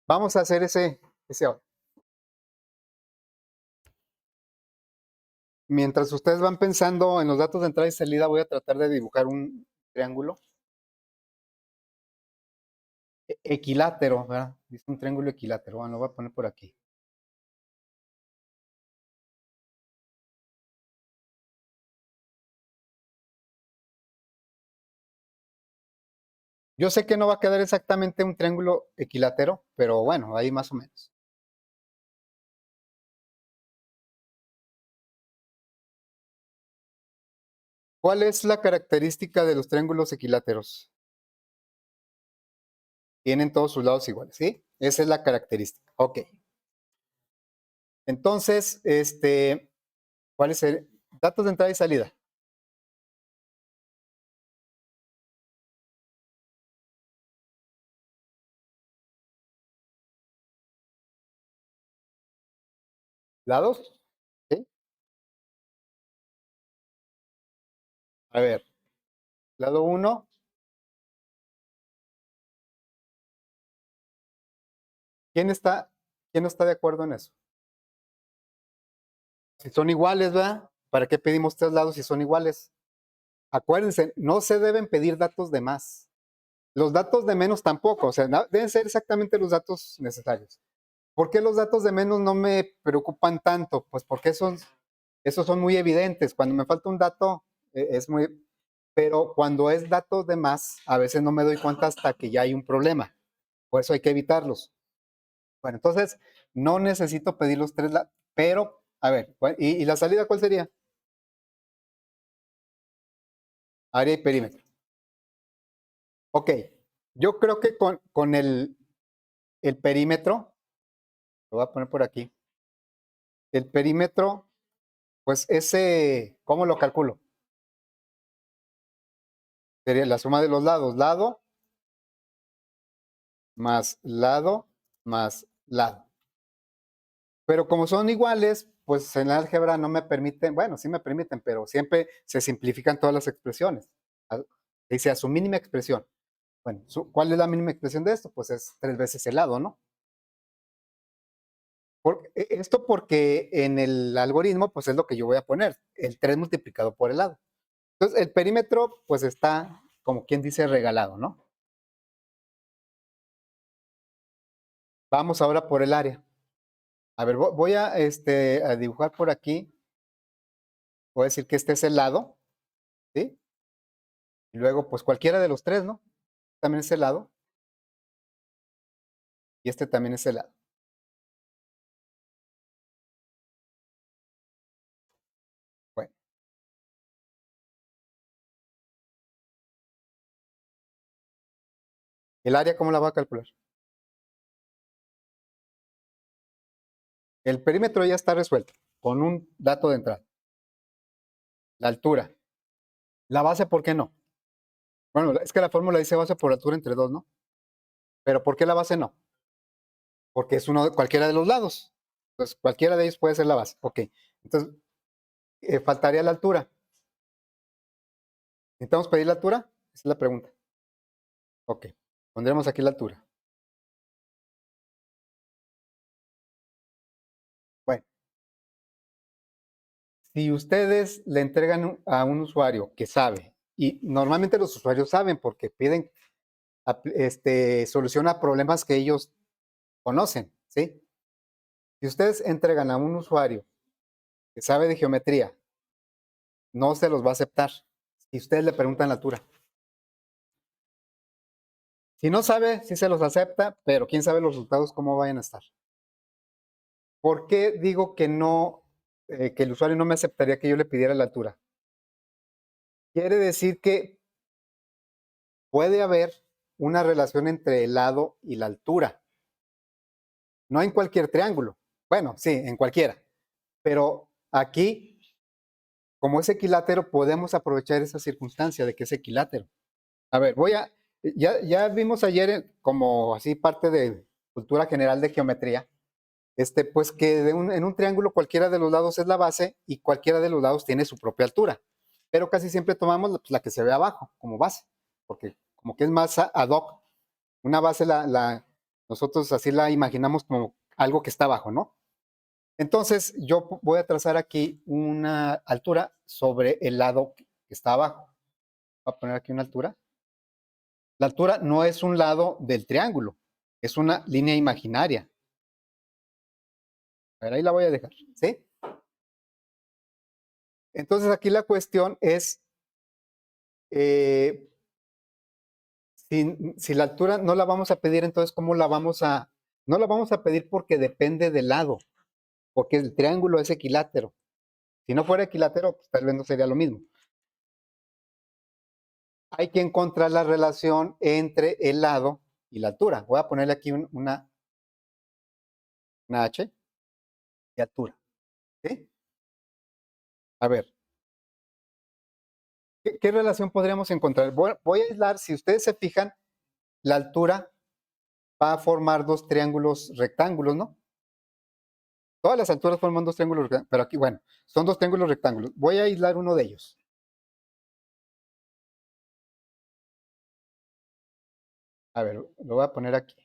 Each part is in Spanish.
Vamos a hacer ese ahora. Mientras ustedes van pensando en los datos de entrada y salida, voy a tratar de dibujar un triángulo equilátero, ¿verdad? Dice un triángulo equilátero. Bueno, lo voy a poner por aquí. Yo sé que no va a quedar exactamente un triángulo equilátero, pero bueno, ahí más o menos. ¿Cuál es la característica de los triángulos equiláteros? Tienen todos sus lados iguales, ¿sí? Esa es la característica. Ok. Entonces, ¿cuál es el datos de entrada y salida? ¿Lados? ¿Sí? A ver, lado 1. ¿Quién está, quién no está de acuerdo en eso? Si son iguales, ¿verdad? ¿Para qué pedimos tres lados si son iguales? Acuérdense, no se deben pedir datos de más. Los datos de menos tampoco, o sea, deben ser exactamente los datos necesarios. ¿Por qué los datos de menos no me preocupan tanto? Pues porque esos son muy evidentes. Cuando me falta un dato, es muy... Pero cuando es datos de más, a veces no me doy cuenta hasta que ya hay un problema. Por eso hay que evitarlos. Bueno, entonces, no necesito pedir los tres, pero, a ver, ¿y la salida cuál sería? Área y perímetro. Ok, yo creo que con el perímetro, lo voy a poner por aquí, el perímetro, pues ese, ¿cómo lo calculo? Sería la suma de los lados, lado más lado. Pero como son iguales, pues en la álgebra no me permiten, bueno, sí me permiten, pero siempre se simplifican todas las expresiones. Dice a su mínima expresión. Bueno, ¿cuál es la mínima expresión de esto? Pues es 3 veces el lado, ¿no? Esto porque en el algoritmo, pues es lo que yo voy a poner, el 3 multiplicado por el lado. Entonces, el perímetro, pues está, como quien dice, regalado, ¿no? Vamos ahora por el área. A ver, voy a dibujar por aquí. Voy a decir que este es el lado, ¿sí? Y luego, pues cualquiera de los tres, ¿no? También es el lado. Y este también es el lado. Bueno, ¿el área cómo la voy a calcular? El perímetro ya está resuelto con un dato de entrada. La altura. La base, ¿por qué no? Bueno, es que la fórmula dice base por altura entre dos, ¿no? Pero ¿por qué la base no? Porque es cualquiera de los lados. Entonces, cualquiera de ellos puede ser la base. Ok. Entonces, faltaría la altura. ¿Necesitamos pedir la altura? Esa es la pregunta. Ok. Pondremos aquí la altura. Bueno, si ustedes le entregan a un usuario que sabe, y normalmente los usuarios saben porque piden, soluciona problemas que ellos conocen, ¿sí? Si ustedes entregan a un usuario que sabe de geometría, no se los va a aceptar. Si ustedes le preguntan la altura. Si no sabe, sí se los acepta, pero quién sabe los resultados cómo vayan a estar. ¿Por qué digo que no, que el usuario no me aceptaría que yo le pidiera la altura? Quiere decir que puede haber una relación entre el lado y la altura. No en cualquier triángulo. Bueno, sí, en cualquiera. Pero aquí, como es equilátero, podemos aprovechar esa circunstancia de que es equilátero. A ver, ya vimos ayer como así parte de cultura general de geometría, pues que en un triángulo cualquiera de los lados es la base y cualquiera de los lados tiene su propia altura. Pero casi siempre tomamos pues, la que se ve abajo como base, porque como que es más ad hoc. Una base Nosotros así la imaginamos como algo que está abajo, ¿no? Entonces, yo voy a trazar aquí una altura sobre el lado que está abajo. Voy a poner aquí una altura. La altura no es un lado del triángulo, es una línea imaginaria. A ver, ahí la voy a dejar, ¿sí? Entonces, aquí la cuestión es, eh, si la altura no la vamos a pedir, entonces, ¿cómo la vamos a...? No la vamos a pedir porque depende del lado, porque el triángulo es equilátero. Si no fuera equilátero, pues tal vez no sería lo mismo. Hay que encontrar la relación entre el lado y la altura. Voy a ponerle aquí una H de altura. ¿Sí? A ver, ¿qué relación podríamos encontrar? Voy a aislar, si ustedes se fijan, la altura va a formar dos triángulos rectángulos, ¿no? Todas las alturas forman dos triángulos rectángulos, pero aquí, bueno, son dos triángulos rectángulos. Voy a aislar uno de ellos. A ver, lo voy a poner aquí,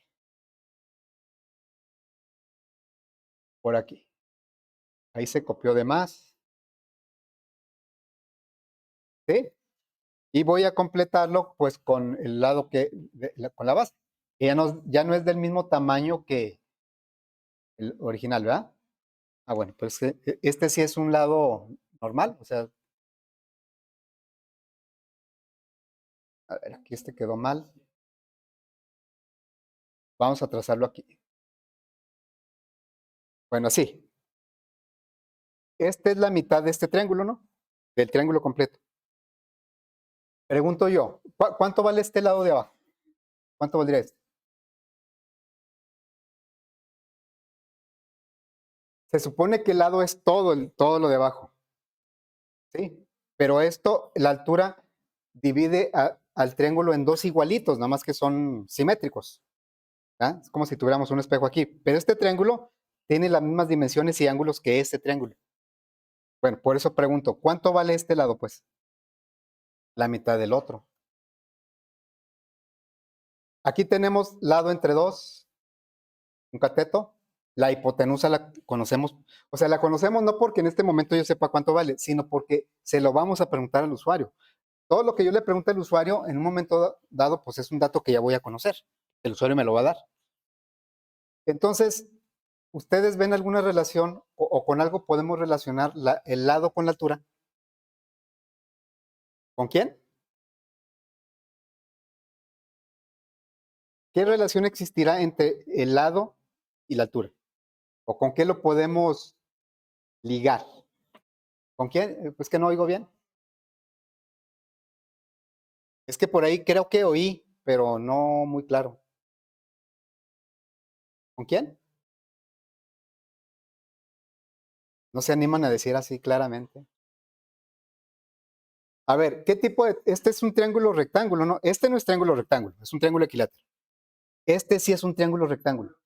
por aquí. Ahí se copió de más, ¿sí? Y voy a completarlo pues con el lado con la base. Que ya no es del mismo tamaño que el original, ¿verdad? Ah, bueno, pues este sí es un lado normal, o sea, a ver, aquí este quedó mal. Vamos a trazarlo aquí. Bueno, así. Esta es la mitad de este triángulo, ¿no? Del triángulo completo. Pregunto yo, ¿cuánto vale este lado de abajo? ¿Cuánto valdría este? Se supone que el lado es todo lo de abajo, ¿sí? Pero esto, la altura divide al triángulo en dos igualitos, nada más que son simétricos. ¿Ah? Es como si tuviéramos un espejo aquí. Pero este triángulo tiene las mismas dimensiones y ángulos que este triángulo. Bueno, por eso pregunto, ¿cuánto vale este lado? Pues la mitad del otro. Aquí tenemos lado entre dos, un cateto. La hipotenusa la conocemos, o sea, la conocemos no porque en este momento yo sepa cuánto vale, sino porque se lo vamos a preguntar al usuario. Todo lo que yo le pregunte al usuario en un momento dado, pues es un dato que ya voy a conocer. El usuario me lo va a dar. Entonces, ¿ustedes ven alguna relación o con algo podemos relacionar el lado con la altura? ¿Con quién? ¿Qué relación existirá entre el lado y la altura? ¿O con qué lo podemos ligar? ¿Con quién? Pues que no oigo bien. Es que por ahí creo que oí, pero no muy claro. ¿Con quién? No se animan a decir así claramente. A ver, ¿qué tipo de...? Este es un triángulo rectángulo, ¿no? Este no es triángulo rectángulo, es un triángulo equilátero. Este sí es un triángulo rectángulo.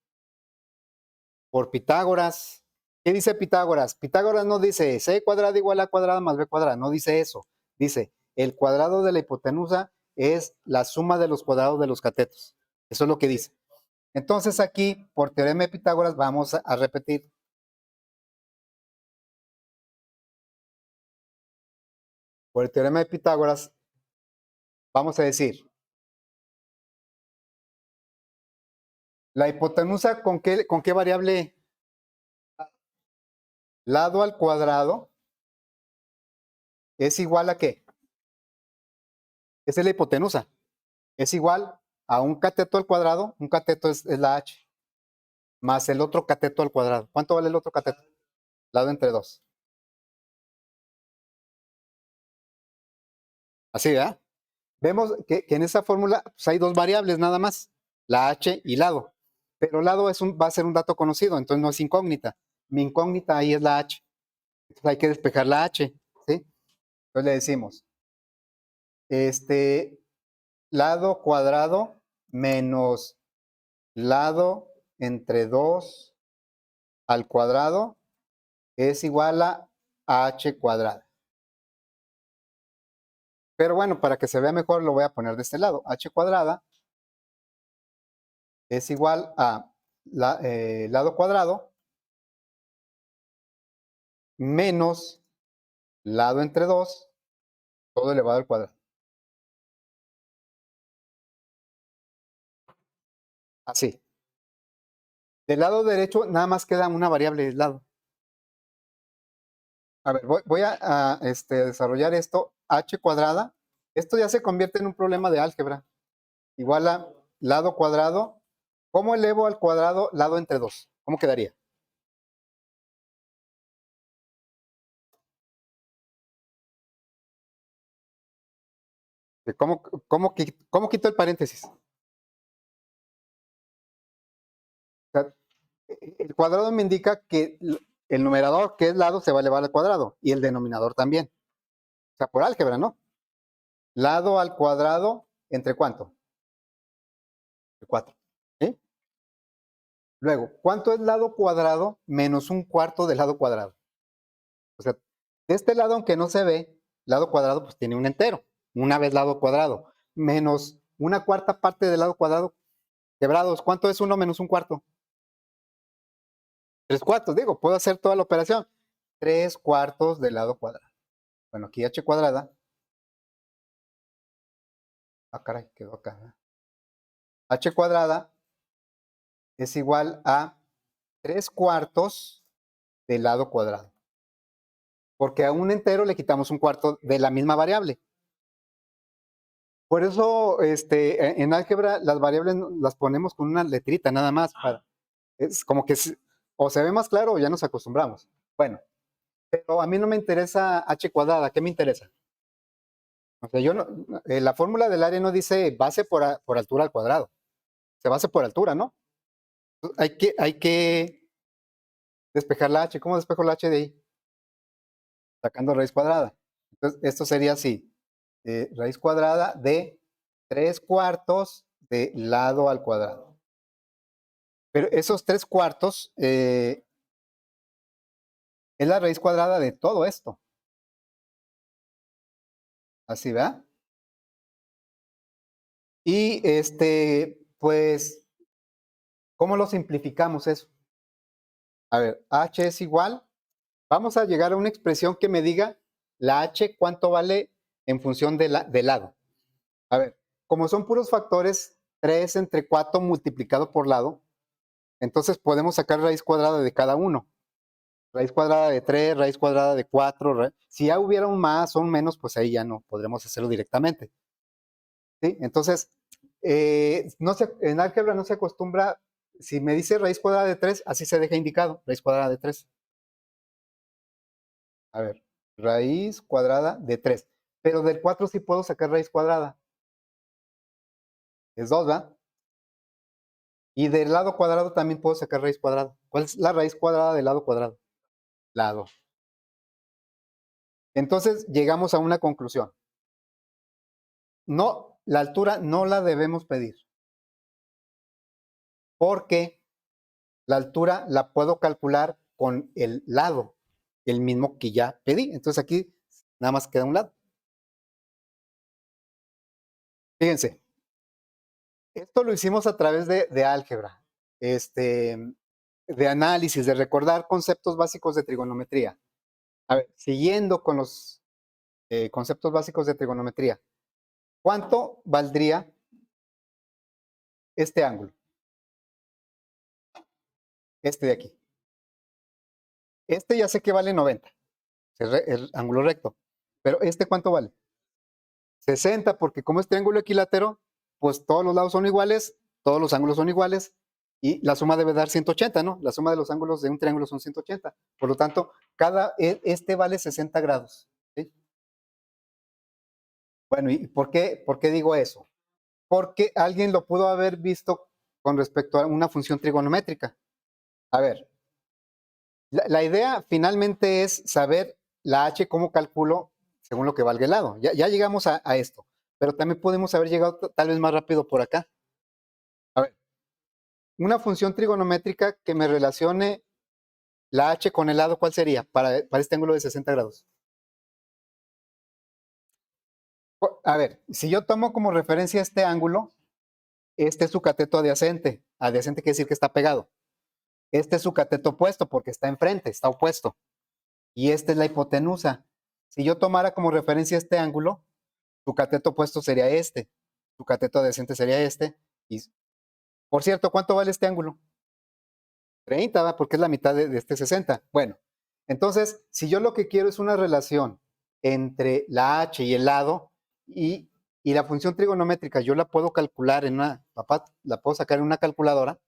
Por Pitágoras. ¿Qué dice Pitágoras? Pitágoras no dice c cuadrada igual a cuadrada más b cuadrada, no dice eso. Dice, el cuadrado de la hipotenusa es la suma de los cuadrados de los catetos. Eso es lo que dice. Entonces aquí, por teorema de Pitágoras, vamos a repetir. Por el teorema de Pitágoras, vamos a decir, la hipotenusa, ¿con qué variable? Lado al cuadrado es igual a ¿qué? Esa es la hipotenusa. Es igual a un cateto al cuadrado, un cateto es la h, más el otro cateto al cuadrado. ¿Cuánto vale el otro cateto? Lado entre dos. Así, ¿verdad? Vemos que en esa fórmula pues, hay dos variables nada más, la h y lado. Pero lado va a ser un dato conocido, entonces no es incógnita. Mi incógnita ahí es la h. Entonces hay que despejar la h, ¿sí? Entonces le decimos, este lado cuadrado menos lado entre 2 al cuadrado es igual a h cuadrada. Pero bueno, para que se vea mejor lo voy a poner de este lado. H cuadrada es igual a lado cuadrado menos lado entre 2, todo elevado al cuadrado. Así. Del lado derecho nada más queda una variable de lado. A ver, voy a desarrollar esto, h cuadrada. Esto ya se convierte en un problema de álgebra. Igual a lado cuadrado. ¿Cómo elevo al cuadrado lado entre 2? ¿Cómo quedaría? ¿Cómo quito el paréntesis? O sea, el cuadrado me indica que el numerador, que es lado, se va a elevar al cuadrado. Y el denominador también. O sea, por álgebra, ¿no? Lado al cuadrado, ¿entre cuánto? 4. ¿Sí? Luego, ¿cuánto es lado cuadrado menos un cuarto del lado cuadrado? O sea, de este lado, aunque no se ve, lado cuadrado pues tiene un entero. Una vez lado cuadrado. Menos una cuarta parte del lado cuadrado quebrados. ¿Cuánto es uno menos un cuarto? 3/4. Digo, puedo hacer toda la operación. 3/4 del lado cuadrado. Bueno, aquí h cuadrada. Ah, caray, quedó acá. H cuadrada es igual a 3/4 del lado cuadrado. Porque a un entero le quitamos un cuarto de la misma variable. Por eso, en álgebra las variables las ponemos con una letrita nada más. Es como que o se ve más claro o ya nos acostumbramos. Bueno, pero a mí no me interesa h cuadrada. ¿Qué me interesa? O sea, la fórmula del área no dice base por altura al cuadrado. Se base por altura, ¿no? Hay que despejar la h. ¿Cómo despejo la h de ahí? Sacando raíz cuadrada. Entonces, esto sería así. Raíz cuadrada de 3/4 de lado al cuadrado. Pero esos 3/4 es la raíz cuadrada de todo esto. Así, ¿verdad? Y pues, ¿cómo lo simplificamos eso? A ver, h es igual. Vamos a llegar a una expresión que me diga la h cuánto vale en función del lado. A ver, como son puros factores, 3 entre 4 multiplicado por lado, entonces podemos sacar raíz cuadrada de cada uno. Raíz cuadrada de 3, raíz cuadrada de 4. Si ya hubiera un más o un menos, pues ahí ya no podremos hacerlo directamente. ¿Sí? Entonces, en álgebra no se acostumbra, si me dice raíz cuadrada de 3, así se deja indicado, raíz cuadrada de 3. A ver, raíz cuadrada de 3. Pero del 4 sí puedo sacar raíz cuadrada. Es 2, ¿verdad? Y del lado cuadrado también puedo sacar raíz cuadrada. ¿Cuál es la raíz cuadrada del lado cuadrado? Lado. Entonces llegamos a una conclusión. No, la altura no la debemos pedir. Porque la altura la puedo calcular con el lado, el mismo que ya pedí. Entonces aquí nada más queda un lado. Fíjense, esto lo hicimos a través de álgebra, de análisis, de recordar conceptos básicos de trigonometría. A ver, siguiendo con los conceptos básicos de trigonometría, ¿cuánto valdría este ángulo? Este de aquí. Este ya sé que vale 90, el ángulo recto. Pero ¿este cuánto vale? 60, porque como es triángulo equilátero, pues todos los lados son iguales, todos los ángulos son iguales, y la suma debe dar 180, ¿no? La suma de los ángulos de un triángulo son 180. Por lo tanto, este vale 60 grados. ¿Sí? Bueno, ¿y por qué digo eso? Porque alguien lo pudo haber visto con respecto a una función trigonométrica. A ver, la idea finalmente es saber la h, cómo calculo según lo que valga el lado. Ya llegamos a esto, pero también podemos haber llegado tal vez más rápido por acá. A ver, una función trigonométrica que me relacione la h con el lado, ¿cuál sería para este ángulo de 60 grados? A ver, si yo tomo como referencia este ángulo, este es su cateto adyacente. adyacente quiere decir que está pegado. Este es su cateto opuesto porque está enfrente, está opuesto. Y esta es la hipotenusa. Si yo tomara como referencia este ángulo, su cateto opuesto sería este, su cateto adyacente sería este. Y, por cierto, ¿cuánto vale este ángulo? 30, ¿va? Porque es la mitad de este 60. Bueno, entonces, si yo lo que quiero es una relación entre la h y el lado y la función trigonométrica, yo la puedo calcular en una, la puedo sacar en una calculadora,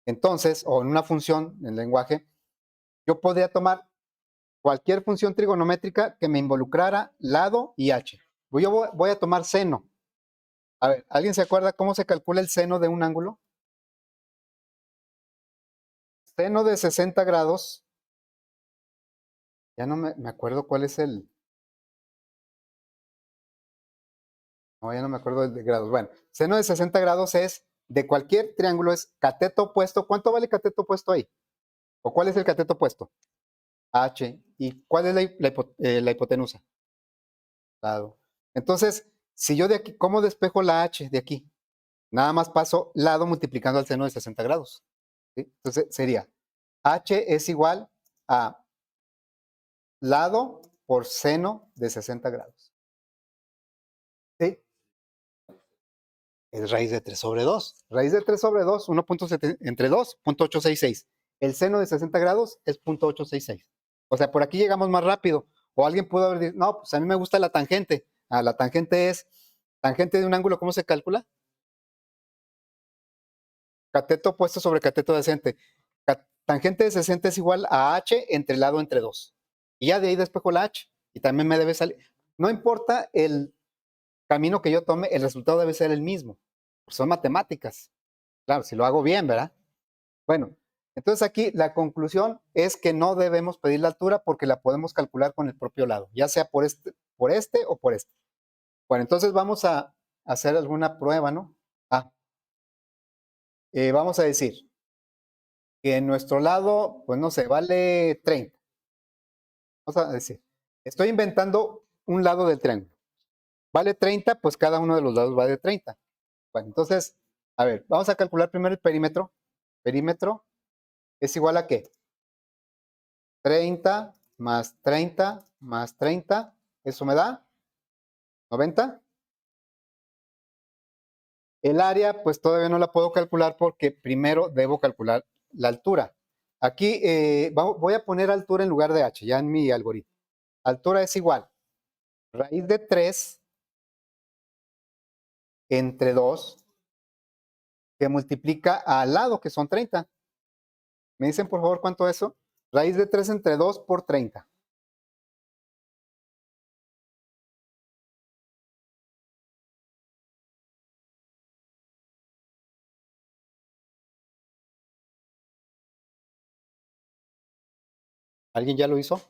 entonces, o en una función en lenguaje, yo podría tomar cualquier función trigonométrica que me involucrara lado y h. Yo voy a tomar seno. A ver, ¿alguien se acuerda cómo se calcula el seno de un ángulo? Seno de 60 grados. Ya no me acuerdo cuál es el... No, ya no me acuerdo de grados. Bueno, seno de 60 grados es de cualquier triángulo, es cateto opuesto. ¿Cuánto vale cateto opuesto ahí? ¿O cuál es el cateto opuesto? H. ¿Y cuál es la hipotenusa? Lado. Entonces, si yo de aquí, ¿cómo despejo la H de aquí? Nada más paso lado multiplicando al seno de 60 grados. ¿Sí? Entonces sería H es igual a lado por seno de 60 grados. ¿Sí? Es raíz de 3 sobre 2. Raíz de 3 sobre 2, 1.7 entre 2, 0.866. El seno de 60 grados es 0.866. O sea, por aquí llegamos más rápido. O alguien pudo haber dicho, no, pues a mí me gusta la tangente. Ah, la tangente es, tangente de un ángulo, ¿cómo se calcula? Cateto opuesto sobre cateto adyacente. Tangente de 60 es igual a h entre lado entre 2. Y ya de ahí despejo la h. Y también me debe salir. No importa el camino que yo tome, el resultado debe ser el mismo. Son matemáticas. Claro, si lo hago bien, ¿verdad? Bueno, entonces aquí la conclusión es que no debemos pedir la altura porque la podemos calcular con el propio lado, ya sea por este o por este. Bueno, entonces vamos a hacer alguna prueba, ¿no? Vamos a decir que en nuestro lado, pues no sé, vale 30. Vamos a decir, estoy inventando un lado del triángulo. Vale 30, pues cada uno de los lados vale 30. Bueno, entonces, a ver, vamos a calcular primero el perímetro. Perímetro es igual a ¿qué? 30 más 30 más 30, eso me da 90. El área, pues todavía no la puedo calcular porque primero debo calcular la altura. Aquí voy a poner altura en lugar de h, ya en mi algoritmo. Altura es igual raíz de 3 entre 2 que multiplica al lado, que son 30. ¿Me dicen por favor cuánto es eso? Raíz de 3 entre 2 por 30. ¿Alguien ya lo hizo?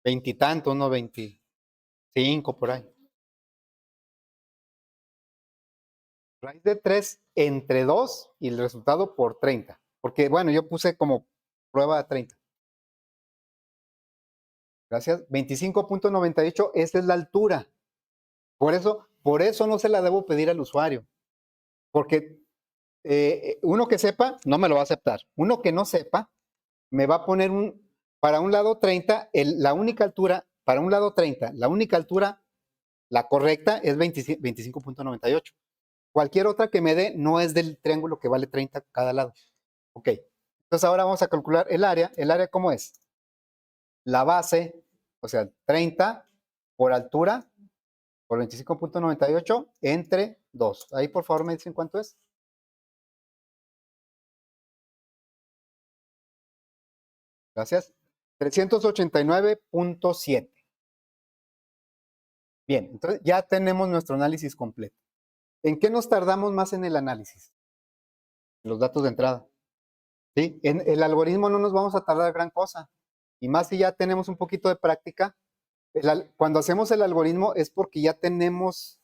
Veintitantos, no 25 por ahí. Raíz de 3 entre 2 y el resultado por 30. Porque, bueno, yo puse como prueba 30. Gracias. 25.98, esa es la altura. Por eso no se la debo pedir al usuario. Porque uno que sepa, no me lo va a aceptar. Uno que no sepa, me va a poner para un lado 30, la única altura, para un lado 30, la única altura, la correcta es 25.98. Cualquier otra que me dé no es del triángulo que vale 30 cada lado. Ok. Entonces ahora vamos a calcular el área. ¿El área cómo es? La base, o sea, 30 por altura, por 25.98 entre 2. Ahí por favor me dicen cuánto es. Gracias. 389.7. Bien, entonces ya tenemos nuestro análisis completo. ¿En qué nos tardamos más en el análisis? Los datos de entrada. ¿Sí? En el algoritmo no nos vamos a tardar gran cosa. Y más si ya tenemos un poquito de práctica. Cuando hacemos el algoritmo es porque ya tenemos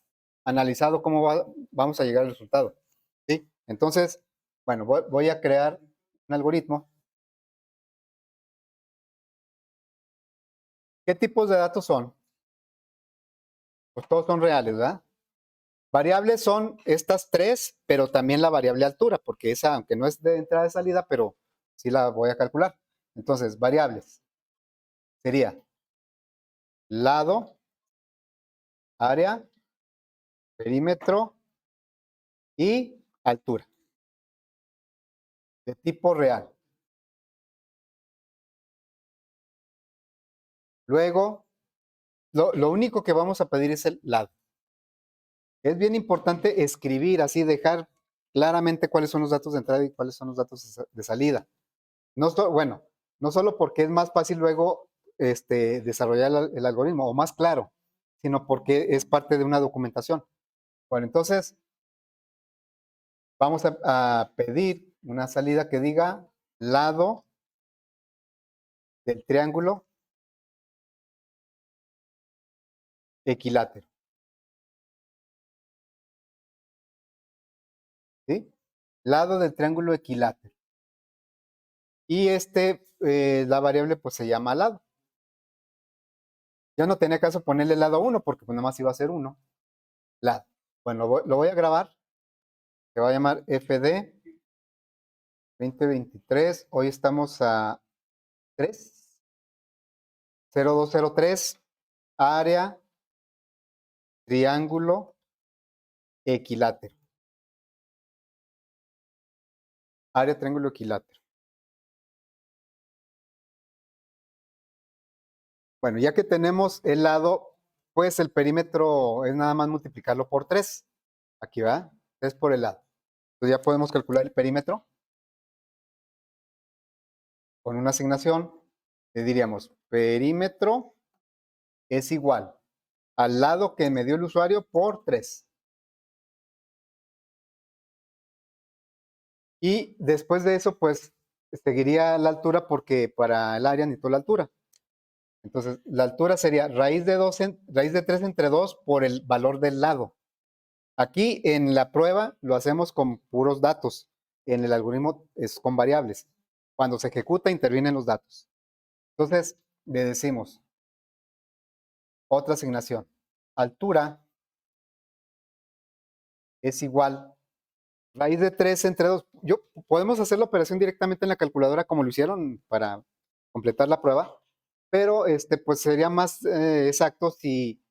analizado cómo vamos a llegar al resultado. ¿Sí? Entonces, bueno, voy a crear un algoritmo. ¿Qué tipos de datos son? Pues todos son reales, ¿verdad? Variables son estas tres, pero también la variable altura, porque esa, aunque no es de entrada y salida, pero sí la voy a calcular. Entonces, variables sería lado, área, perímetro y altura, de tipo real. Luego, lo único que vamos a pedir es el lado. Es bien importante escribir, así dejar claramente cuáles son los datos de entrada y cuáles son los datos de salida. Bueno, no solo porque es más fácil luego desarrollar el algoritmo o más claro, sino porque es parte de una documentación. Bueno, entonces vamos a pedir una salida que diga lado del triángulo equilátero. ¿Sí? Lado del triángulo equilátero. Y la variable pues se llama lado. Ya no tenía caso ponerle lado 1 porque pues nada más iba a ser 1. Lado. Bueno, lo voy a grabar. Se va a llamar FD 2023. Hoy estamos a 3. 0203. Área triángulo equilátero. Área triángulo equilátero. Bueno, ya que tenemos el lado, pues el perímetro es nada más multiplicarlo por 3. Aquí va, 3 por el lado. Entonces ya podemos calcular el perímetro con una asignación. Le diríamos, perímetro es igual al lado que me dio el usuario por 3. Y después de eso, pues seguiría la altura porque para el área necesito la altura. Entonces, la altura sería raíz de 3 entre 2 por el valor del lado. Aquí en la prueba lo hacemos con puros datos. En el algoritmo es con variables. Cuando se ejecuta, intervienen los datos. Entonces, le decimos otra asignación. Altura es igual. Raíz de 3 entre 2. Podemos hacer la operación directamente en la calculadora como lo hicieron para completar la prueba, pero pues sería más exacto si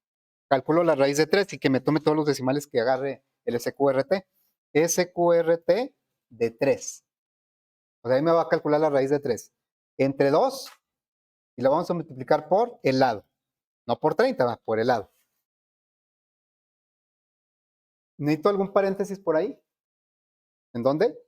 calculo la raíz de 3 y que me tome todos los decimales que agarre el SQRT. SQRT de 3. O sea, ahí me va a calcular la raíz de 3. Entre 2 y la vamos a multiplicar por el lado. No por 30, va, por el lado. ¿Necesito algún paréntesis por ahí? ¿En dónde?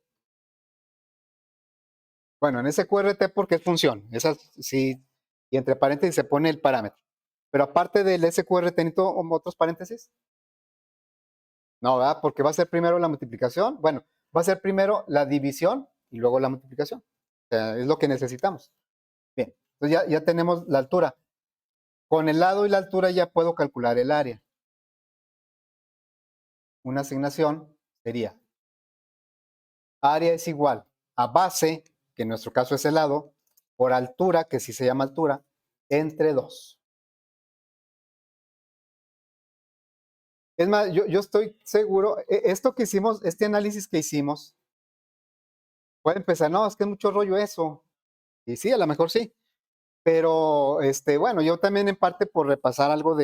Bueno, en SQRT porque es función. Esa sí, y entre paréntesis se pone el parámetro. Pero aparte del SQRT, ¿necesito otros paréntesis? No, ¿verdad? Porque va a ser primero la multiplicación. Bueno, va a ser primero la división y luego la multiplicación. O sea, es lo que necesitamos. Bien, entonces ya tenemos la altura. Con el lado y la altura ya puedo calcular el área. Una asignación sería área es igual a base, que en nuestro caso es el lado, por altura, que sí se llama altura, entre 2. Es más, yo estoy seguro, esto que hicimos, este análisis que hicimos, puede empezar, no, es que es mucho rollo eso. Y sí, a lo mejor sí. Pero, bueno, yo también en parte por repasar algo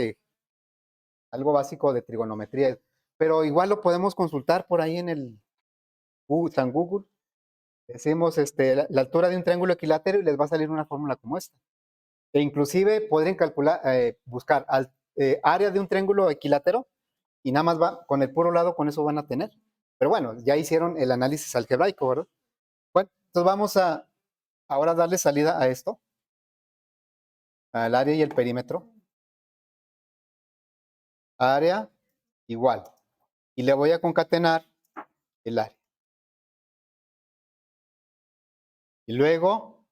básico de trigonometría, pero igual lo podemos consultar por ahí en el San Google. Decimos la altura de un triángulo equilátero y les va a salir una fórmula como esta. E inclusive podrían calcular, buscar área de un triángulo equilátero y nada más va con el puro lado, con eso van a tener. Pero bueno, ya hicieron el análisis algebraico, ¿verdad? Bueno, entonces vamos a ahora darle salida a esto, al área y el perímetro. Área igual. Y le voy a concatenar el área. Y luego,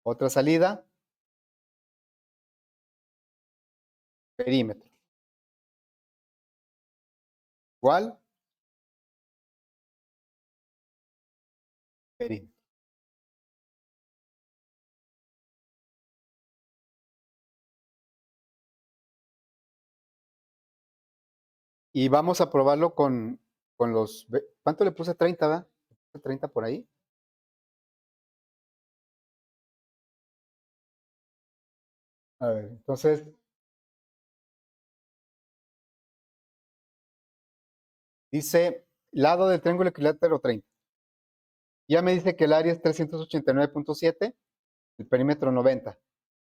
otra salida, perímetro. Igual, perímetro. Y vamos a probarlo con los... ¿Cuánto le puse? 30, ¿verdad? 30 por ahí. A ver, entonces, dice lado del triángulo equilátero 30. Ya me dice que el área es 389.7, el perímetro 90.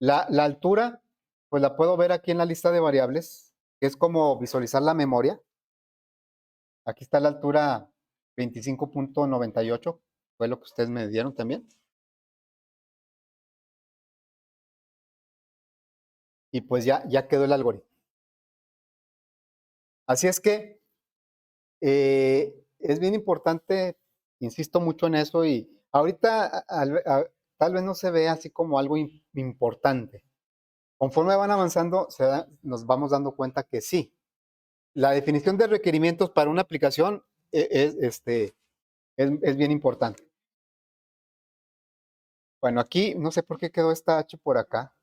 La altura, pues la puedo ver aquí en la lista de variables, que es como visualizar la memoria. Aquí está la altura 25.98, fue lo que ustedes me dieron también. Y pues ya quedó el algoritmo. Así es que es bien importante, insisto mucho en eso y ahorita tal vez no se ve así como algo importante. Conforme van avanzando, nos vamos dando cuenta que sí. La definición de requerimientos para una aplicación es bien importante. Bueno, aquí no sé por qué quedó esta H por acá.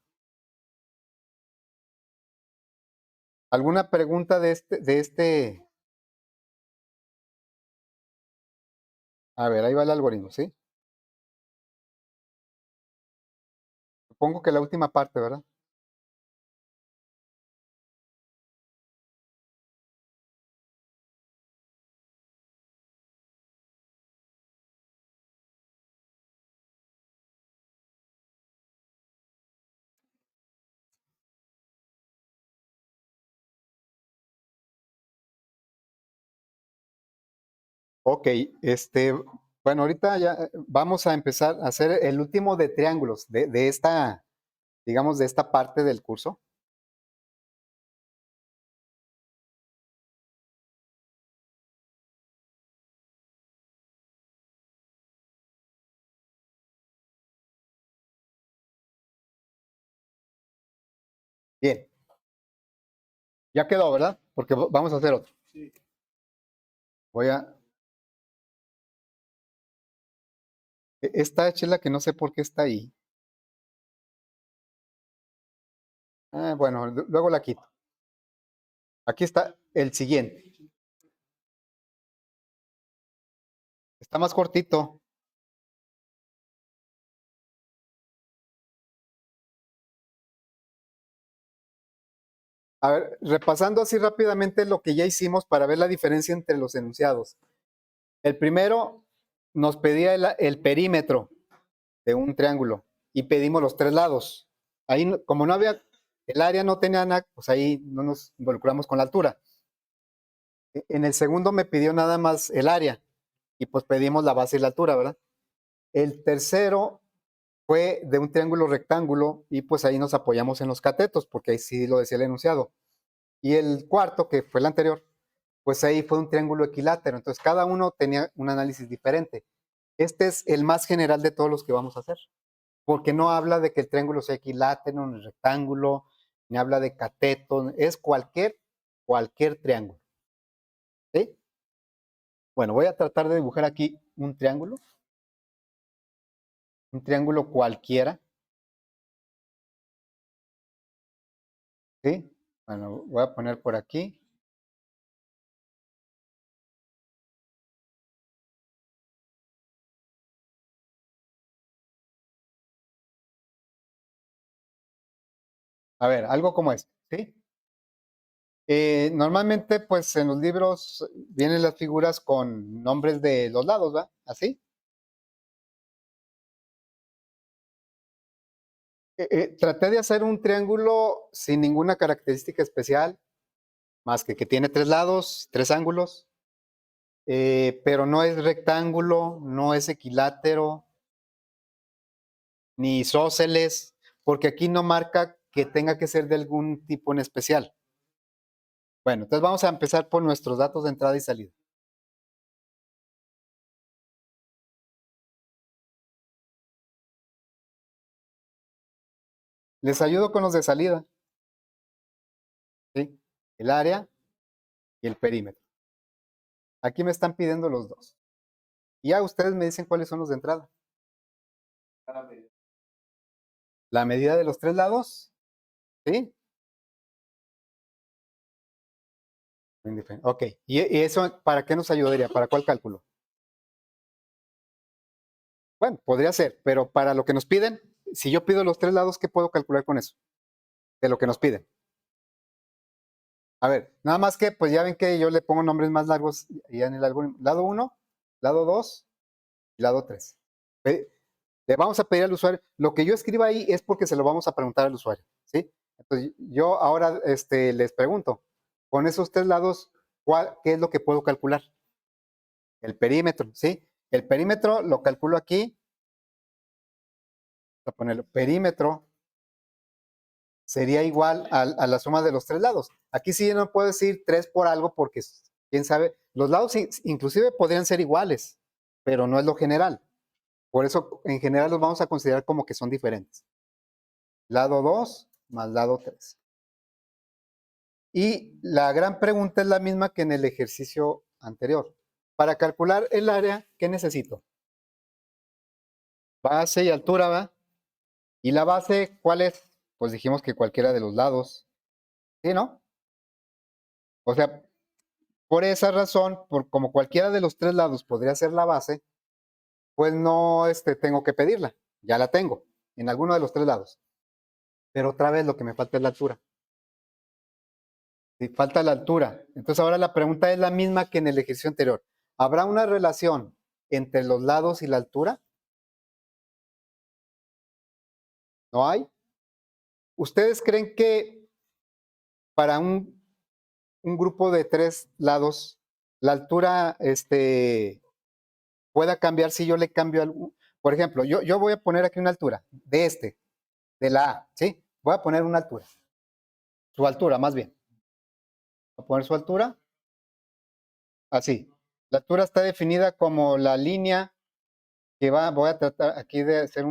¿Alguna pregunta de este? A ver, ahí va el algoritmo, ¿sí? Supongo que la última parte, ¿verdad? Ok, bueno, ahorita ya vamos a empezar a hacer el último de triángulos de esta, digamos, de esta parte del curso. Bien, ya quedó, ¿verdad? Porque vamos a hacer otro. Voy a, esta H es la que no sé por qué está ahí. Bueno, luego la quito. Aquí está el siguiente. Está más cortito. A ver, repasando así rápidamente lo que ya hicimos para ver la diferencia entre los enunciados. El primero nos pedía el perímetro de un triángulo y pedimos los tres lados. Ahí, como no había, el área no tenía nada, pues ahí no nos involucramos con la altura. En el segundo me pidió nada más el área y pues pedimos la base y la altura, ¿verdad? El tercero fue de un triángulo rectángulo y pues ahí nos apoyamos en los catetos, porque ahí sí lo decía el enunciado. Y el cuarto, que fue el anterior, pues ahí fue un triángulo equilátero. Entonces cada uno tenía un análisis diferente. Este es el más general de todos los que vamos a hacer, porque no habla de que el triángulo sea equilátero, ni rectángulo, ni habla de cateto, es cualquier triángulo. ¿Sí? Bueno, voy a tratar de dibujar aquí un triángulo cualquiera. ¿Sí? Bueno, voy a poner por aquí. A ver, algo como este, ¿sí? Normalmente, pues en los libros vienen las figuras con nombres de los lados, ¿va? Así. Traté de hacer un triángulo sin ninguna característica especial, más que tiene tres lados, tres ángulos, pero no es rectángulo, no es equilátero, ni isósceles, porque aquí no marca que tenga que ser de algún tipo en especial. Bueno, entonces vamos a empezar por nuestros datos de entrada y salida. Les ayudo con los de salida, ¿sí? El área y el perímetro. Aquí me están pidiendo los dos. Y ya ustedes me dicen cuáles son los de entrada. La medida de los tres lados, ¿sí? Ok, ¿y eso para qué nos ayudaría? ¿Para cuál cálculo? Bueno, podría ser, pero para lo que nos piden, si yo pido los tres lados, ¿qué puedo calcular con eso? De lo que nos piden. A ver, nada más que, pues ya ven que yo le pongo nombres más largos ya en el algoritmo. Lado 1, lado 2 y lado 3. Le vamos a pedir al usuario, lo que yo escriba ahí es porque se lo vamos a preguntar al usuario, ¿sí? Entonces, yo ahora les pregunto, con esos tres lados, ¿qué es lo que puedo calcular? El perímetro, ¿sí? El perímetro lo calculo aquí, voy a ponerlo, perímetro sería igual a la suma de los tres lados. Aquí sí no puedo decir 3 por algo porque, quién sabe, los lados inclusive podrían ser iguales, pero no es lo general. Por eso, en general, los vamos a considerar como que son diferentes. Lado 2 más lado 3. Y la gran pregunta es la misma que en el ejercicio anterior. Para calcular el área, ¿qué necesito? Base y altura, ¿va? ¿Y la base cuál es? Pues dijimos que cualquiera de los lados. ¿Sí, no? O sea, por esa razón, como cualquiera de los tres lados podría ser la base, pues no tengo que pedirla. Ya la tengo en alguno de los tres lados. Pero otra vez lo que me falta es la altura. Sí, falta la altura. Entonces ahora la pregunta es la misma que en el ejercicio anterior. ¿Habrá una relación entre los lados y la altura? ¿No hay? ¿Ustedes creen que para un grupo de tres lados la altura pueda cambiar si yo le cambio algo? Por ejemplo, yo voy a poner aquí una altura de la A, ¿sí? Voy a poner una altura, su altura más bien. Voy a poner su altura, así. La altura está definida como la línea que voy a tratar aquí de hacer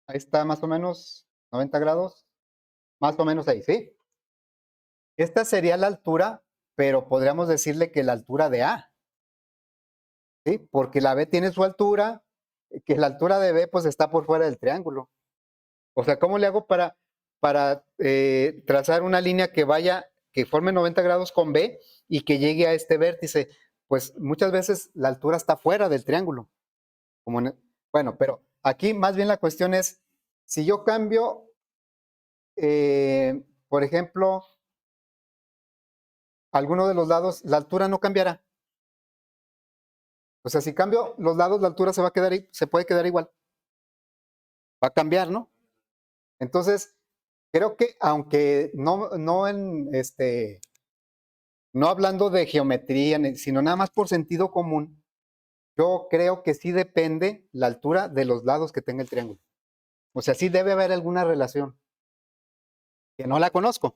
ahí está más o menos 90 grados, más o menos ahí, ¿sí? Esta sería la altura, pero podríamos decirle que la altura de A, ¿sí? Porque la B tiene su altura, que la altura de B pues está por fuera del triángulo. O sea, ¿cómo le hago para trazar una línea que forme 90 grados con B y que llegue a este vértice? Pues muchas veces la altura está fuera del triángulo. Bueno, pero aquí más bien la cuestión es, si yo cambio, por ejemplo, alguno de los lados, la altura no cambiará. O sea, si cambio los lados, la altura se puede quedar igual. Va a cambiar, ¿no? Entonces, creo que aunque no hablando de geometría, sino nada más por sentido común, yo creo que sí depende la altura de los lados que tenga el triángulo. O sea, sí debe haber alguna relación, que no la conozco.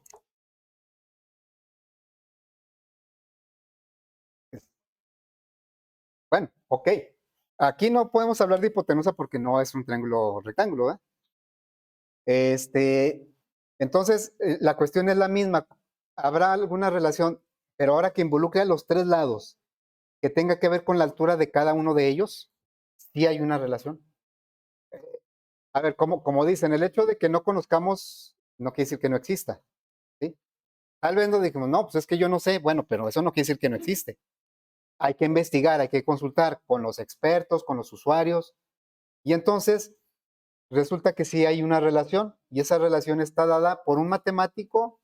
Bueno, ok. Aquí no podemos hablar de hipotenusa porque no es un triángulo rectángulo, ¿eh? Entonces, la cuestión es la misma. ¿Habrá alguna relación, pero ahora que involucre a los tres lados, que tenga que ver con la altura de cada uno de ellos? Sí hay una relación. A ver, como dicen, el hecho de que no conozcamos no quiere decir que no exista, ¿sí? Tal vez nos dijimos, no, pues es que yo no sé, bueno, pero eso no quiere decir que no existe. Hay que investigar, hay que consultar con los expertos, con los usuarios, y entonces resulta que sí hay una relación, y esa relación está dada por un matemático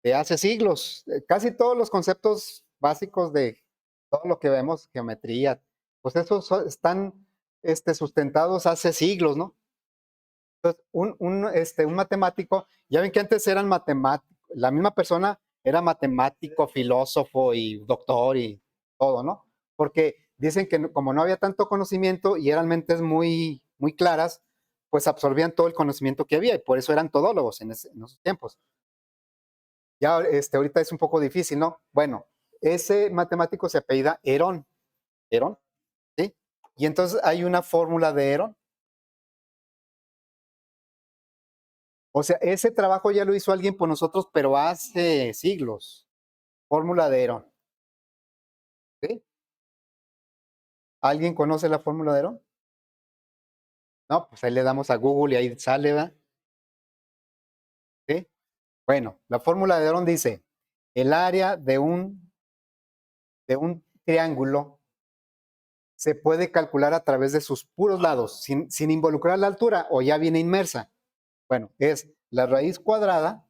de hace siglos. Casi todos los conceptos básicos de todo lo que vemos, geometría, pues esos están sustentados hace siglos, ¿no? Entonces, un matemático, ya ven que antes eran matemáticos, la misma persona era matemático, filósofo y doctor y todo, ¿no? Porque dicen que como no había tanto conocimiento y eran mentes muy, muy claras, pues absorbían todo el conocimiento que había y por eso eran todólogos en esos tiempos. Ya ahorita es un poco difícil, ¿no? Bueno, ese matemático se apellida Herón. Herón, ¿sí? Y entonces hay una fórmula de Herón. O sea, ese trabajo ya lo hizo alguien por nosotros, pero hace siglos. Fórmula de Herón. ¿Sí? ¿Alguien conoce la fórmula de Herón? No, pues ahí le damos a Google y ahí sale, ¿verdad? ¿Sí? Bueno, la fórmula de Herón dice, el área de un triángulo se puede calcular a través de sus puros lados, sin involucrar la altura, o ya viene inmersa. Bueno, es la raíz cuadrada,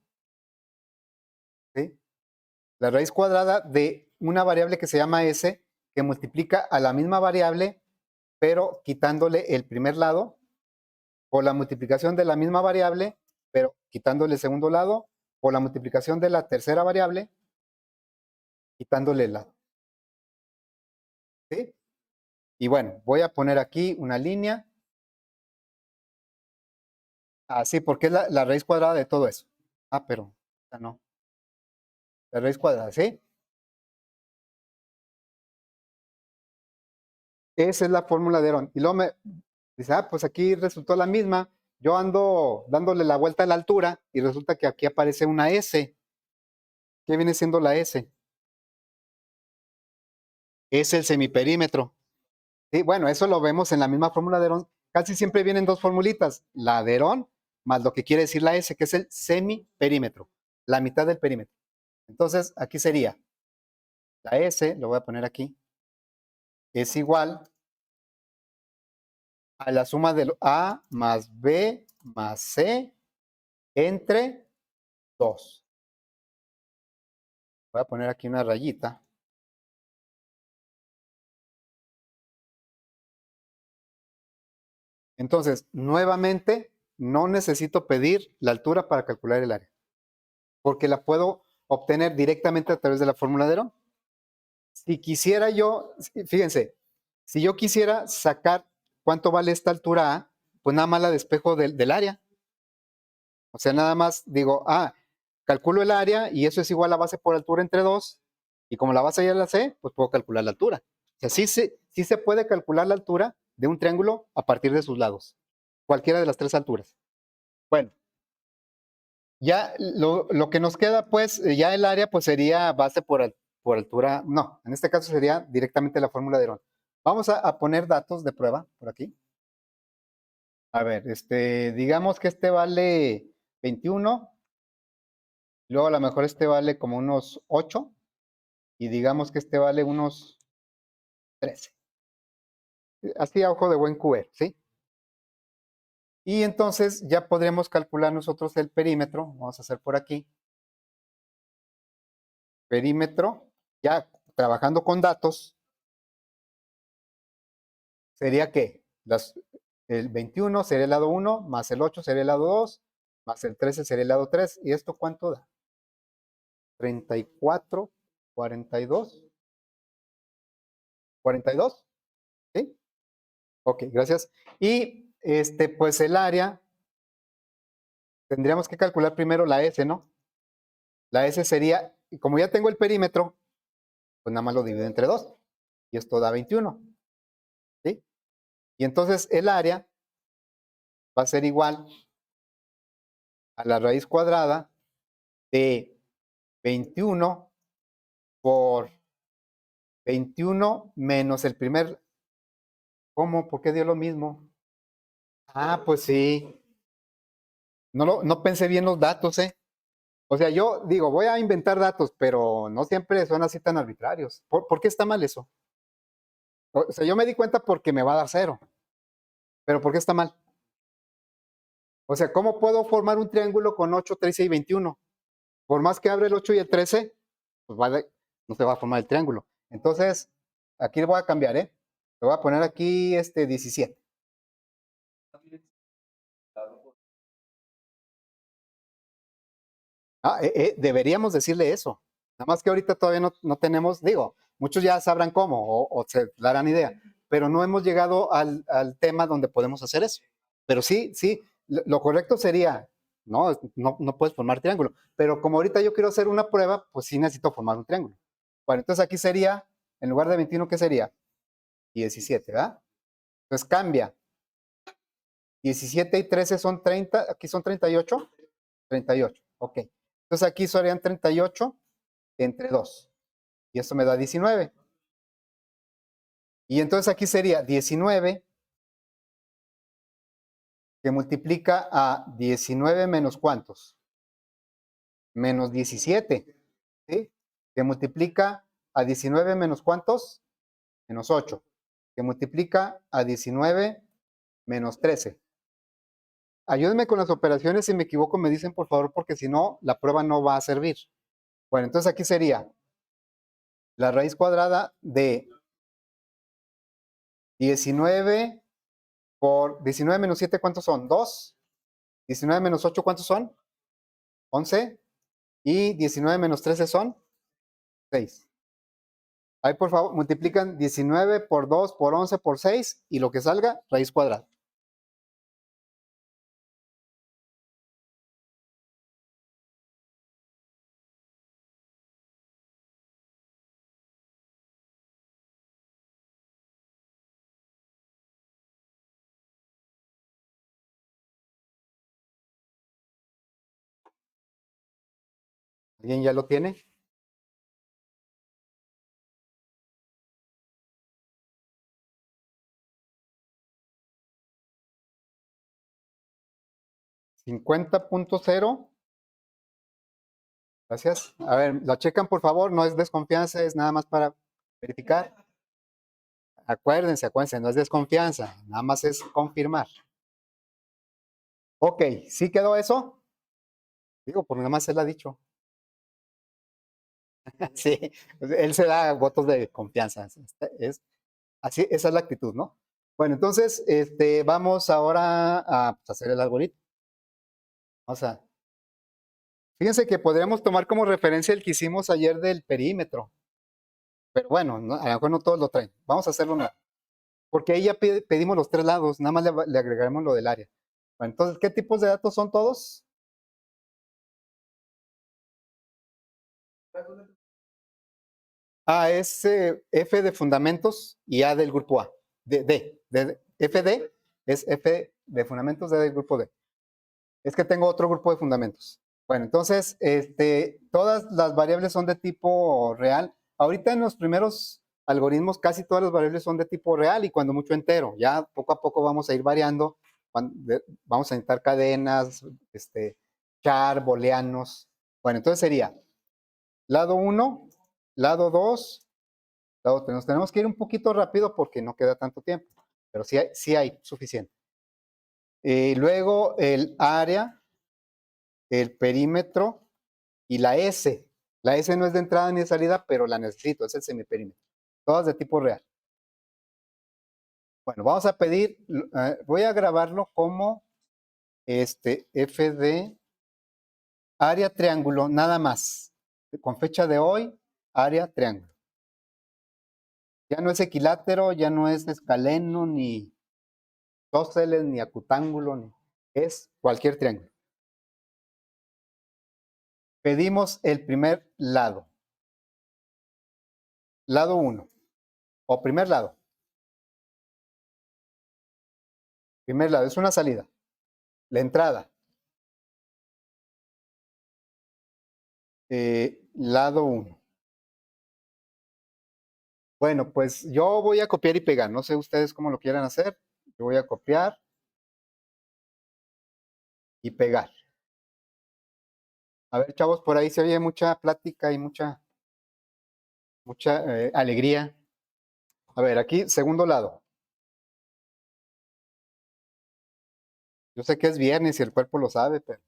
¿sí? La raíz cuadrada de una variable que se llama s, que multiplica a la misma variable, pero quitándole el primer lado, o la multiplicación de la misma variable, pero quitándole el segundo lado, o la multiplicación de la tercera variable, quitándole el lado. ¿Sí? Y bueno, voy a poner aquí una línea. Así, porque es la raíz cuadrada de todo eso. Ah, pero no. La raíz cuadrada, ¿sí? Esa es la fórmula de Herón. Y luego me dice, pues aquí resultó la misma. Yo ando dándole la vuelta a la altura y resulta que aquí aparece una S. ¿Qué viene siendo la S? Es el semiperímetro. Sí, bueno, eso lo vemos en la misma fórmula de Herón. Casi siempre vienen dos formulitas, la de Herón más lo que quiere decir la S, que es el semiperímetro, la mitad del perímetro. Entonces, aquí sería la S, lo voy a poner aquí, es igual a la suma de A más B más C entre 2. Voy a poner aquí una rayita. Entonces, nuevamente, no necesito pedir la altura para calcular el área, porque la puedo obtener directamente a través de la fórmula de Herón. Si quisiera yo, fíjense, si yo quisiera sacar cuánto vale esta altura A, pues nada más la despejo del área. O sea, nada más digo, calculo el área y eso es igual a base por altura entre 2. Y como la base ya la sé, pues puedo calcular la altura. O sea, sí se puede calcular la altura de un triángulo a partir de sus lados. Cualquiera de las tres alturas. Bueno, ya lo que nos queda, pues, ya el área, pues sería base por altura. No, en este caso sería directamente la fórmula de Herón. Vamos a poner datos de prueba por aquí. A ver, digamos que este vale 21. Luego a lo mejor este vale como unos 8 y digamos que este vale unos 13. Así a ojo de buen cubero, ¿sí? Y entonces ya podremos calcular nosotros el perímetro. Vamos a hacer por aquí. Perímetro, ya trabajando con datos, sería que el 21 sería el lado 1, más el 8 sería el lado 2, más el 13 sería el lado 3. ¿Y esto cuánto da? 34, 42. 42, ¿sí? Ok, gracias. Y pues el área, tendríamos que calcular primero la S, ¿no? La S sería, como ya tengo el perímetro, pues nada más lo divido entre 2. Y esto da 21, ¿sí? Y entonces el área va a ser igual a la raíz cuadrada de 21 por 21 menos el primer. ¿Cómo? ¿Por qué dio lo mismo? Pues sí. No pensé bien los datos, ¿eh? O sea, yo digo, voy a inventar datos, pero no siempre son así tan arbitrarios. ¿Por qué está mal eso? O sea, yo me di cuenta porque me va a dar 0. Pero ¿por qué está mal? O sea, ¿cómo puedo formar un triángulo con 8, 13 y 21? Por más que abra el 8 y el 13, pues no se va a formar el triángulo. Entonces, aquí le voy a cambiar, ¿eh? Le voy a poner aquí 17. Deberíamos decirle eso. Nada más que ahorita todavía no tenemos, digo, muchos ya sabrán cómo o se darán idea, pero no hemos llegado al tema donde podemos hacer eso. Pero sí, lo correcto sería, no puedes formar triángulo, pero como ahorita yo quiero hacer una prueba, pues sí necesito formar un triángulo. Bueno, entonces aquí sería, en lugar de 21, ¿qué sería? 17, ¿verdad? Entonces cambia. 17 y 13 son 30, aquí son 38. 38, ok. Entonces aquí serían 38 entre 2. Y esto me da 19. Y entonces aquí sería 19 que multiplica a 19 menos ¿cuántos? Menos 17. ¿Sí? que multiplica a 19 menos ¿cuántos? Menos 8, que multiplica a 19 menos 13. Ayúdenme con las operaciones, si me equivoco me dicen por favor, porque si no, la prueba no va a servir. Bueno, entonces aquí sería la raíz cuadrada de 19 por 19 menos 7, ¿cuántos son? 2. 19 menos 8, ¿cuántos son? 11. Y 19 menos 13 son 6. Ahí por favor multiplican 19 por 2 por 11 por 6 y lo que salga, raíz cuadrada. ¿Alguien ya lo tiene? $50.0. Gracias. A ver, lo checan por favor, no es desconfianza, es nada más para verificar. Acuérdense, no es desconfianza, nada más es confirmar. Ok, ¿sí quedó eso? Digo, por nada más él ha dicho. Sí, él se da votos de confianza. Así, esa es la actitud, ¿no? Bueno, entonces, vamos ahora a pues, hacer el algoritmo. Fíjense que podríamos tomar como referencia el que hicimos ayer del perímetro. Pero bueno, a lo mejor no todos lo traen. Vamos a hacerlo nuevo. Porque ahí ya pedimos los 3 lados, nada más le agregaremos lo del área. Bueno, entonces, ¿qué tipos de datos son todos? A es F de fundamentos y A del grupo A. FD es F de fundamentos, D del grupo D. Es que tengo otro grupo de fundamentos. Bueno, entonces, todas las variables son de tipo real. Ahorita en los primeros algoritmos casi todas las variables son de tipo real y cuando mucho entero. Ya poco a poco vamos a ir variando. Vamos a necesitar cadenas, char, booleanos. Bueno, entonces sería lado 1, lado 2, lado 3. Nos tenemos que ir un poquito rápido porque no queda tanto tiempo, pero sí hay suficiente. Luego el área, el perímetro y la S. La S no es de entrada ni de salida, pero la necesito, es el semiperímetro. Todas de tipo real. Bueno, vamos a pedir, voy a grabarlo como FD área triángulo, nada más. Con fecha de hoy, área triángulo. Ya no es equilátero, ya no es escaleno, ni isósceles, ni acutángulo, es cualquier triángulo. Pedimos el primer lado. Lado 1. O primer lado. Primer lado, es una salida. La entrada. Lado 1. Bueno, pues yo voy a copiar y pegar. No sé ustedes cómo lo quieran hacer. Yo voy a copiar y pegar. A ver, chavos, por ahí se oye mucha plática y mucha alegría. A ver, aquí, segundo lado. Yo sé que es viernes y el cuerpo lo sabe, pero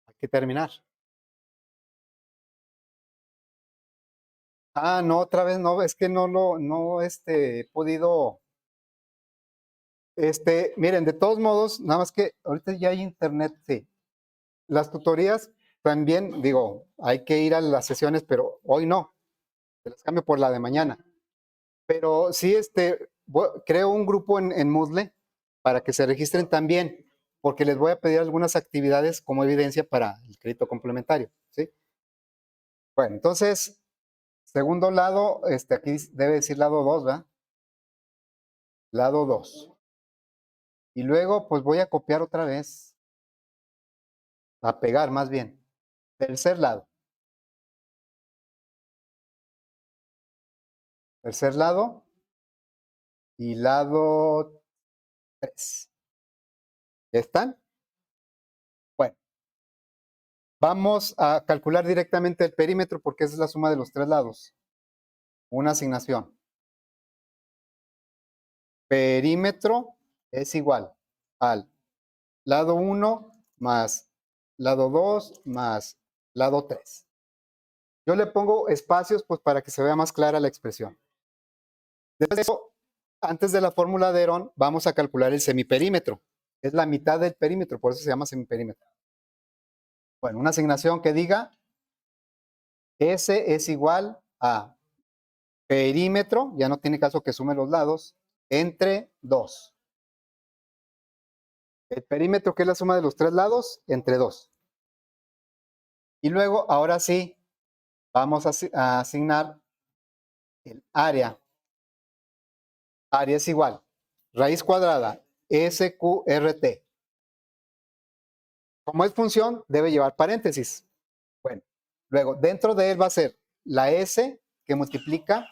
hay que terminar. Ah, no, otra vez no, es que no, he podido, miren, de todos modos, nada más que ahorita ya hay internet, sí. Las tutorías también, digo, hay que ir a las sesiones, pero hoy no, se las cambio por la de mañana. Pero sí, creo un grupo en Moodle para que se registren también, porque les voy a pedir algunas actividades como evidencia para el crédito complementario, ¿sí? Bueno, entonces, segundo lado, aquí debe decir lado 2, ¿verdad? Lado 2. Y luego, pues voy a copiar otra vez, a pegar más bien. Tercer lado. Tercer lado y lado 3. ¿Ya están? Bueno, Vamos a calcular directamente el perímetro porque esa es la suma de los tres lados. Una asignación. Perímetro es igual al lado 1 más lado 2 más lado 3. Yo le pongo espacios pues para que se vea más clara la expresión. Después de eso, antes de la fórmula de Herón, vamos a calcular el semiperímetro. Es la mitad del perímetro, por eso se llama semiperímetro. Bueno, una asignación que diga S es igual a perímetro, ya no tiene caso que sume los lados, entre 2. El perímetro, que es la suma de los tres lados, entre 2. Y luego, ahora sí, vamos a asignar el área. Área es igual, raíz cuadrada, SQRT. Como es función, debe llevar paréntesis. Bueno, luego, dentro de él va a ser la S que multiplica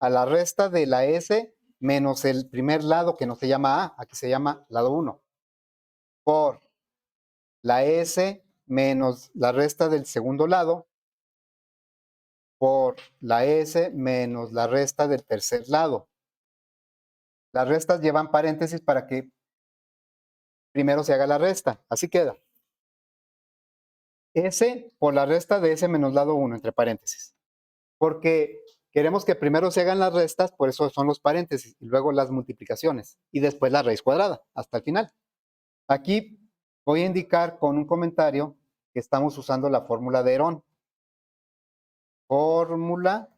a la resta de la S menos el primer lado que no se llama A, aquí se llama lado 1, por la S menos la resta del segundo lado, por la S menos la resta del tercer lado. Las restas llevan paréntesis para que primero se haga la resta. Así queda. S por la resta de S menos lado 1, entre paréntesis. Porque queremos que primero se hagan las restas, por eso son los paréntesis, y luego las multiplicaciones, y después la raíz cuadrada, hasta el final. Aquí voy a indicar con un comentario que estamos usando la fórmula de Herón. Fórmula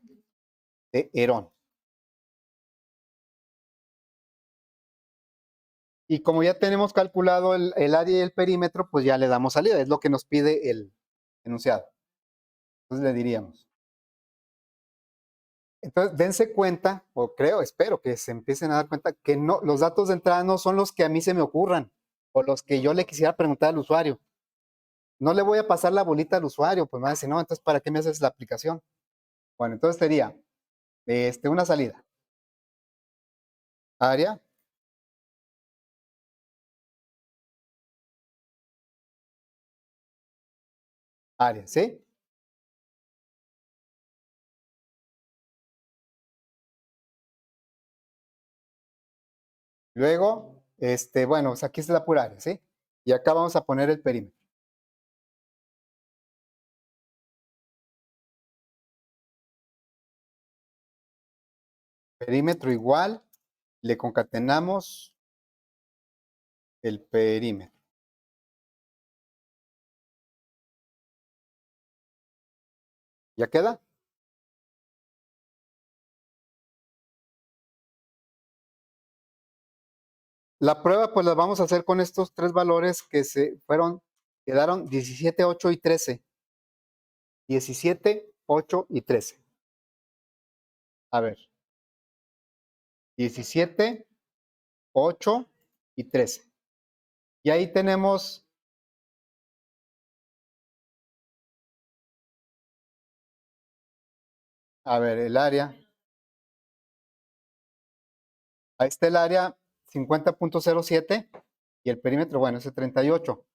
de Herón. Y como ya tenemos calculado el área y el perímetro, pues ya le damos salida, es lo que nos pide el enunciado. Entonces le diríamos. Entonces, dense cuenta, o creo, espero que se empiecen a dar cuenta que no, los datos de entrada no son los que a mí se me ocurran o los que yo le quisiera preguntar al usuario. No le voy a pasar la bolita al usuario, pues me va a decir, no, entonces, ¿para qué me haces la aplicación? Bueno, entonces sería una salida. Área. Área, ¿sí? Luego, bueno, pues aquí es la pura área, ¿sí? Y acá vamos a poner el perímetro. Perímetro igual, le concatenamos el perímetro. ¿Ya queda? La prueba pues la vamos a hacer con estos tres valores que quedaron 17, 8 y 13. 17, 8 y 13. A ver. 17, 8 y 13. Y ahí tenemos, a ver, el área. Ahí está el área 50.07 y el perímetro, bueno, ese 38.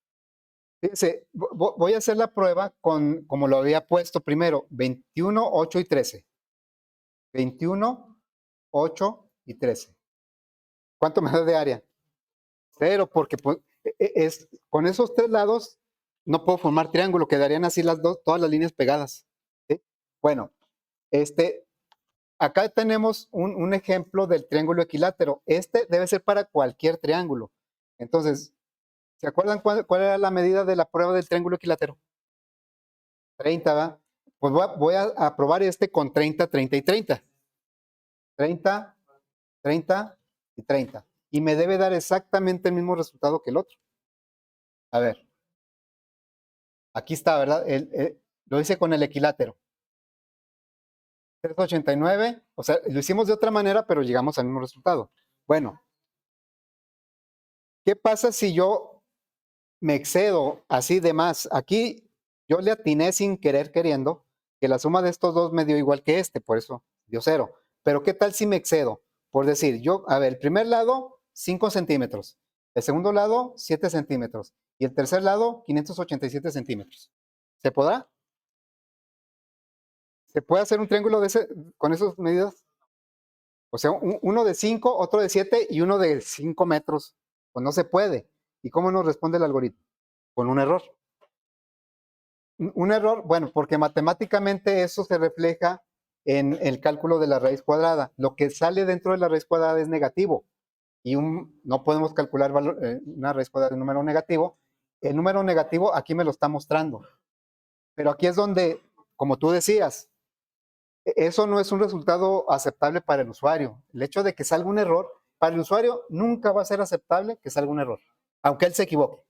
Fíjense, voy a hacer la prueba como lo había puesto primero, 21, 8 y 13. 21, 8 y 13. ¿Cuánto me da de área? Cero, porque pues, con esos tres lados no puedo formar triángulo, quedarían así todas las líneas pegadas. ¿Sí? Bueno, acá tenemos un ejemplo del triángulo equilátero. Este debe ser para cualquier triángulo. Entonces, ¿se acuerdan cuál era la medida de la prueba del triángulo equilátero? 30, ¿va? Pues voy a probar con 30, 30 y 30. 30, 30 y 30. Y me debe dar exactamente el mismo resultado que el otro. A ver, aquí está, ¿verdad? Lo hice con el equilátero. 389, o sea, lo hicimos de otra manera, pero llegamos al mismo resultado. Bueno, ¿qué pasa si yo me excedo así de más? Aquí yo le atiné sin querer queriendo que la suma de estos dos me dio igual que por eso dio 0. Pero ¿qué tal si me excedo? Por decir, a ver, el primer lado, 5 centímetros. El segundo lado, 7 centímetros. Y el tercer lado, 587 centímetros. ¿Se podrá? ¿Se puede hacer un triángulo con esas medidas? O sea, uno de 5, otro de 7 y uno de 5 metros. Pues no se puede. ¿Y cómo nos responde el algoritmo? Con un error. Un error, bueno, porque matemáticamente eso se refleja en el cálculo de la raíz cuadrada. Lo que sale dentro de la raíz cuadrada es negativo y no podemos calcular una raíz cuadrada de un número negativo. El número negativo aquí me lo está mostrando. Pero aquí es donde, como tú decías, eso no es un resultado aceptable para el usuario. El hecho de que salga un error, para el usuario nunca va a ser aceptable que salga un error, aunque él se equivoque,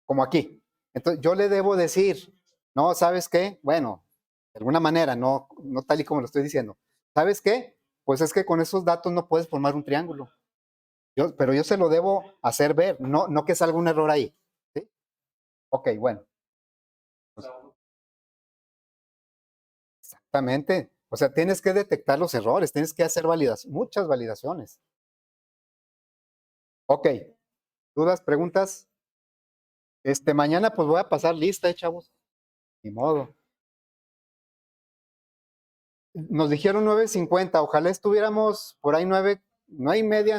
como aquí. Entonces yo le debo decir, no, ¿sabes qué? Bueno, de alguna manera, no tal y como lo estoy diciendo. ¿Sabes qué? Pues es que con esos datos no puedes formar un triángulo. Pero yo se lo debo hacer ver, no que salga un error ahí. ¿Sí? Ok, bueno. Pues, exactamente. O sea, tienes que detectar los errores, tienes que hacer muchas validaciones. Ok, ¿dudas, preguntas? Mañana pues voy a pasar lista, chavos. Ni modo. Nos dijeron 9:50, ojalá estuviéramos por ahí 9:30,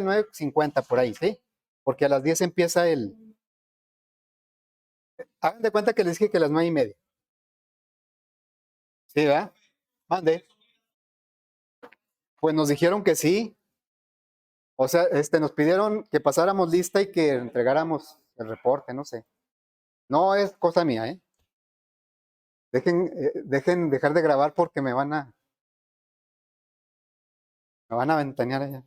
9:50 por ahí, ¿sí? Porque a las 10 empieza hagan de cuenta que les dije que a las 9:30. ¿Sí, verdad? Mande. Pues nos dijeron que sí. O sea, nos pidieron que pasáramos lista y que entregáramos el reporte, no sé. No es cosa mía, ¿eh? Dejen dejar de grabar porque me van a ventanear allá.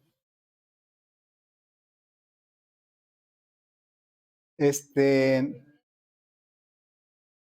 Este,